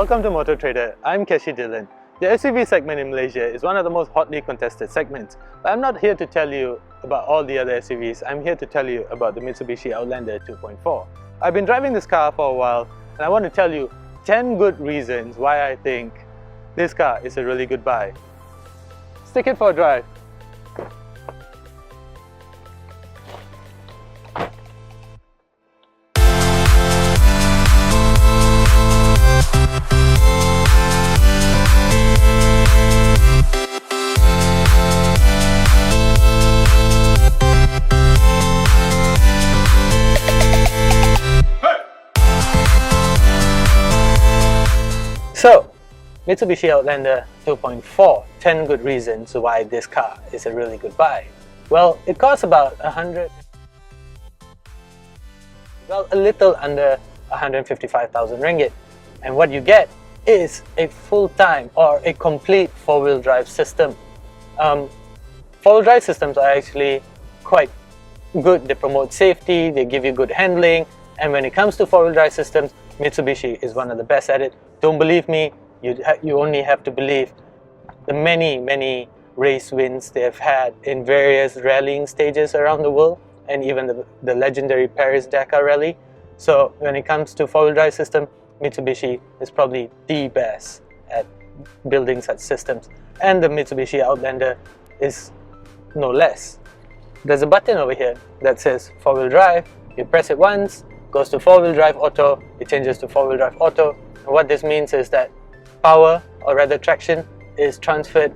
Welcome to Motor Trader. I'm Keshi Dillon. The SUV segment in Malaysia is one of the most hotly contested segments, but I'm not here to tell you about all the other SUVs. I'm here to tell you about the Mitsubishi Outlander 2.4. I've been driving this car for a while and I want to tell you 10 good reasons why I think this car is a really good buy. Stick it for a drive. So, Mitsubishi Outlander 2.4, 10 good reasons why this car is a really good buy. Well, it costs about a little under 155,000 ringgit. And what you get is a full-time or a complete four-wheel drive system. Four-wheel drive systems are actually quite good. They promote safety, they give you good handling, and when it comes to four-wheel drive systems, Mitsubishi is one of the best at it. Don't believe me, you only have to believe the many race wins they have had in various rallying stages around the world, and even the legendary Paris-Dakar rally. So when it comes to four-wheel drive system, Mitsubishi is probably the best at building such systems, and the Mitsubishi Outlander is no less. There's a button over here that says four-wheel drive. You press it once, goes to four-wheel drive auto, it changes to four-wheel drive auto. And what this means is that power, or rather traction, is transferred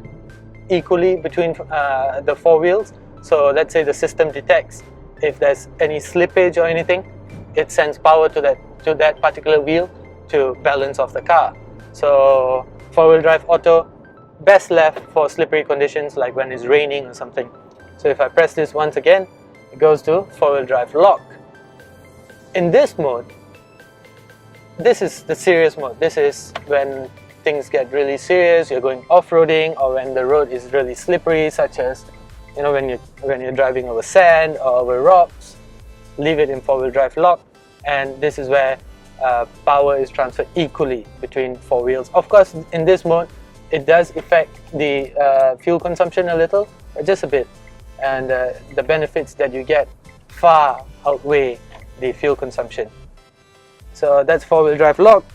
equally between the four wheels. So let's say the system detects if there's any slippage or anything, it sends power to that particular wheel to balance off the car. So four-wheel drive auto, best left for slippery conditions like when it's raining or something. So if I press this once again, it goes to four-wheel drive lock. In this mode, this is the serious mode. This is when things get really serious, you're going off-roading, or when the road is really slippery, such as when you're driving over sand or over rocks. Leave it in four-wheel drive lock, and this is where power is transferred equally between four wheels. Of course, in this mode, it does affect the fuel consumption a little, just a bit, and the benefits that you get far outweigh the fuel consumption. So that's four-wheel drive lock.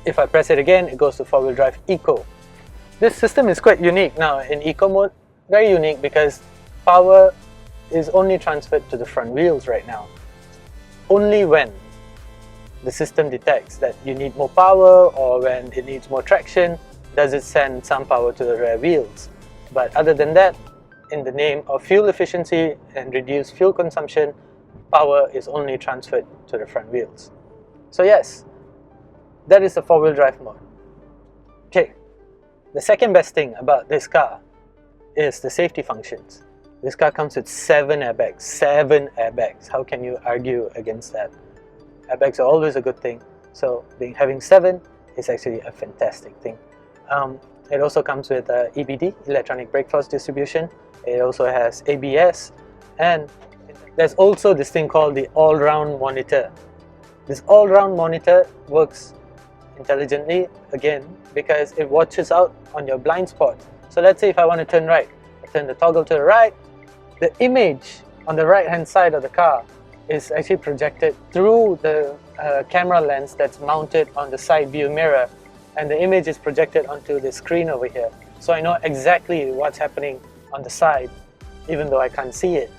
If I press it again, it goes to four-wheel drive eco. This system is quite unique. Now in eco mode, very unique because power is only transferred to the front wheels right now. Only when the system detects that you need more power or when it needs more traction does it send some power to the rear wheels. But other than that, in the name of fuel efficiency and reduced fuel consumption, power is only transferred to the front wheels. So yes, that is the four-wheel drive mode. Okay, the second best thing about this car is the safety functions. This car comes with 7 airbags. 7 airbags. How can you argue against that? Airbags are always a good thing. So having 7 is actually a fantastic thing. It also comes with EBD, electronic brake force distribution. It also has ABS, and there's also this thing called the all-round monitor. This all-round monitor works intelligently, again, because it watches out on your blind spot. So let's say if I want to turn right, I turn the toggle to the right, the image on the right hand side of the car is actually projected through the camera lens that's mounted on the side view mirror, and the image is projected onto the screen over here. So I know exactly what's happening on the side, even though I can't see it.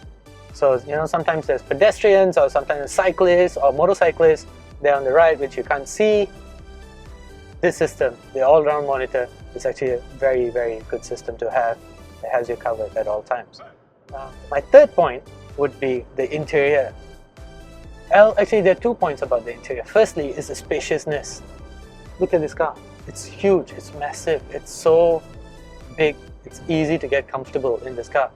So sometimes there's pedestrians, or sometimes cyclists or motorcyclists, they're on the right which you can't see. This system, the all-round monitor, is actually a very good system to have. It has you covered at all times. My third point would be the interior. Actually, there are 2 points about the interior. Firstly is the spaciousness. Look at this car. It's huge, it's massive, it's so big, it's easy to get comfortable in this car.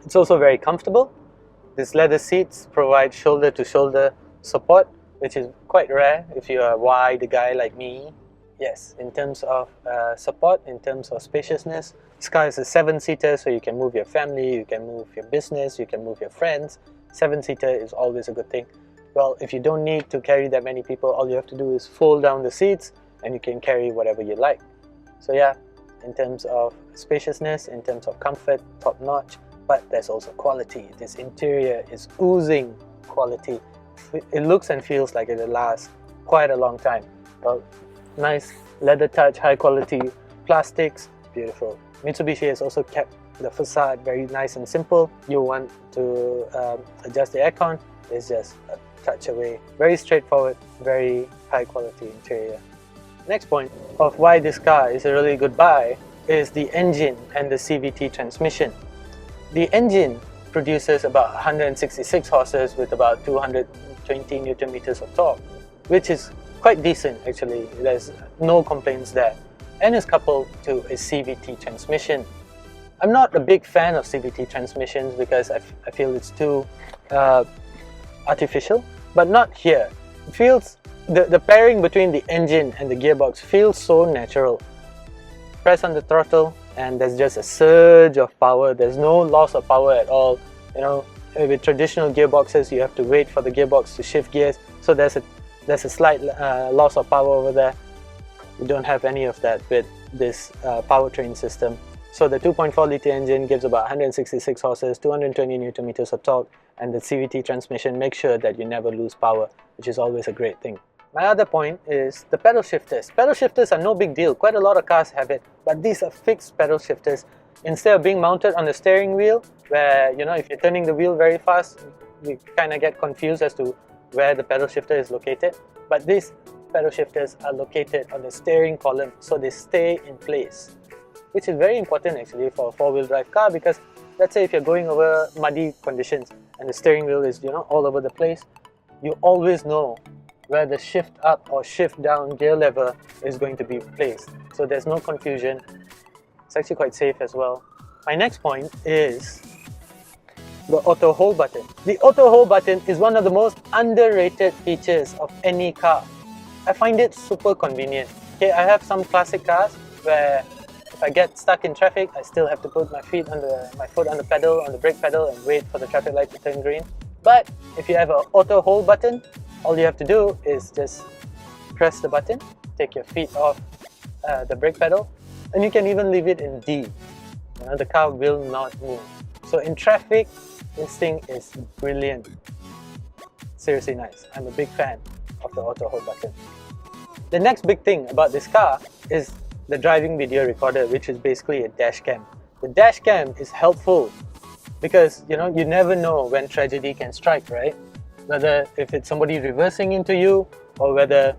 It's also very comfortable. These leather seats provide shoulder-to-shoulder support, which is quite rare if you're a wide guy like me. Yes, in terms of support, in terms of spaciousness, this car is a 7-seater, so you can move your family, you can move your business, you can move your friends. 7-seater is always a good thing. Well, if you don't need to carry that many people, all you have to do is fold down the seats and you can carry whatever you like. So yeah, in terms of spaciousness, in terms of comfort, top notch, but there's also quality. This interior is oozing quality. It looks and feels like it'll last quite a long time. Well, nice leather touch, high quality plastics, beautiful. Mitsubishi has also kept the facade very nice and simple. You want to adjust the aircon, it's just a touch away. Very straightforward, very high quality interior. Next point of why this car is a really good buy is the engine and the CVT transmission. The engine produces about 166 horses with about 220 Newton meters of torque, which is quite decent actually. There's no complaints there, and is coupled to a CVT transmission. I'm not a big fan of CVT transmissions because I feel it's too artificial, but not here. It feels the pairing between the engine and the gearbox feels so natural. Press on the throttle and there's just a surge of power. There's no loss of power at all. You know, with traditional gearboxes, you have to wait for the gearbox to shift gears, so there's a slight loss of power over there. You don't have any of that with this powertrain system. So the 2.4 litre engine gives about 166 horses, 220 Newton meters of torque, and the CVT transmission makes sure that you never lose power, which is always a great thing. My other point is the pedal shifters. Pedal shifters are no big deal. Quite a lot of cars have it, but these are fixed pedal shifters. Instead of being mounted on the steering wheel, where, you know, if you're turning the wheel very fast, you kind of get confused as to where the pedal shifter is located. But these pedal shifters are located on the steering column, so they stay in place, which is very important actually for a four-wheel drive car, because let's say if you're going over muddy conditions and the steering wheel is, you know, all over the place, you always know where the shift up or shift down gear lever is going to be placed. So there's no confusion. It's actually quite safe as well. My next point is the auto hold button. The auto hold button is one of the most underrated features of any car. I find it super convenient. Okay, I have some classic cars where if I get stuck in traffic, I still have to put my foot on the pedal, on the brake pedal, and wait for the traffic light to turn green. But if you have an auto hold button, all you have to do is just press the button, take your feet off the brake pedal, and you can even leave it in D. You know, the car will not move. So in traffic, this thing is brilliant. Seriously nice. I'm a big fan of the auto hold button. The next big thing about this car is the driving video recorder, which is basically a dash cam. The dash cam is helpful because, you know, you never know when tragedy can strike, right? Whether if it's somebody reversing into you, or whether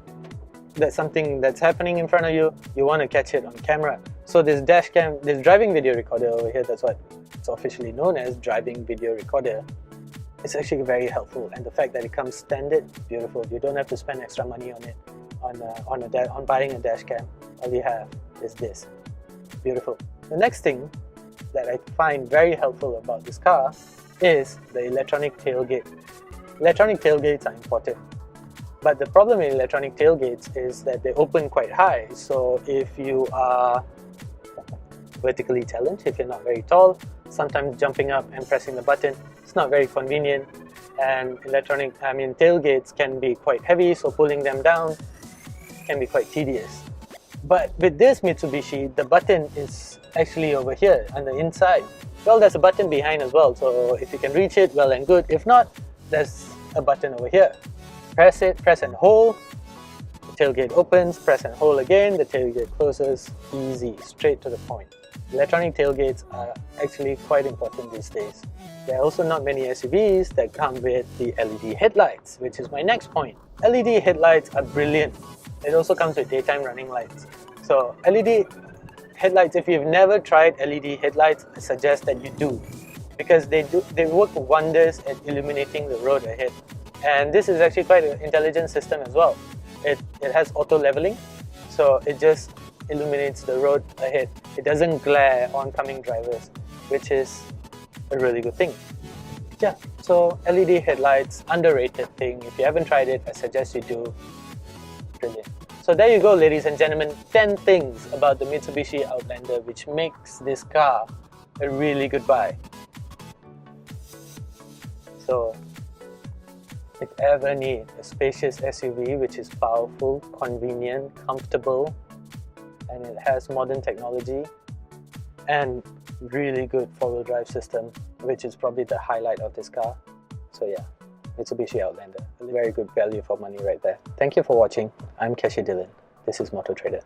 there's something that's happening in front of you, you want to catch it on camera. So this dash cam, this driving video recorder over here, that's what it's officially known as, driving video recorder. It's actually very helpful, and the fact that it comes standard, beautiful. You don't have to spend extra money on it, on buying a dash cam. All you have is this. Beautiful. The next thing that I find very helpful about this car is the electronic tailgate. Electronic tailgates are important, but the problem with electronic tailgates is that they open quite high. So if you are vertically challenged, if you're not very tall, sometimes jumping up and pressing the button, it's not very convenient. And tailgates can be quite heavy, so pulling them down can be quite tedious. But with this Mitsubishi, the button is actually over here on the inside. Well, there's a button behind as well, so if you can reach it, well and good. If not, there's a button over here. Press it, press and hold, the tailgate opens, press and hold again, the tailgate closes. Easy, straight to the point. Electronic tailgates are actually quite important these days. There are also not many SUVs that come with the LED headlights, which is my next point. LED headlights are brilliant. It also comes with daytime running lights. So LED headlights, if you've never tried LED headlights, I suggest that you do, because they work wonders at illuminating the road ahead. And this is actually quite an intelligent system as well. It has auto leveling, so it just illuminates the road ahead. It doesn't glare oncoming drivers, which is a really good thing. Yeah, so LED headlights, underrated thing. If you haven't tried it, I suggest you do. Brilliant. So there you go, ladies and gentlemen, 10 things about the Mitsubishi Outlander which makes this car a really good buy. So if ever need a spacious SUV which is powerful, convenient, comfortable, and it has modern technology and really good four-wheel drive system, which is probably the highlight of this car. So yeah, Mitsubishi Outlander, a very good value for money right there. Thank you for watching. I'm Keshi Dillon. This is Motor Trader.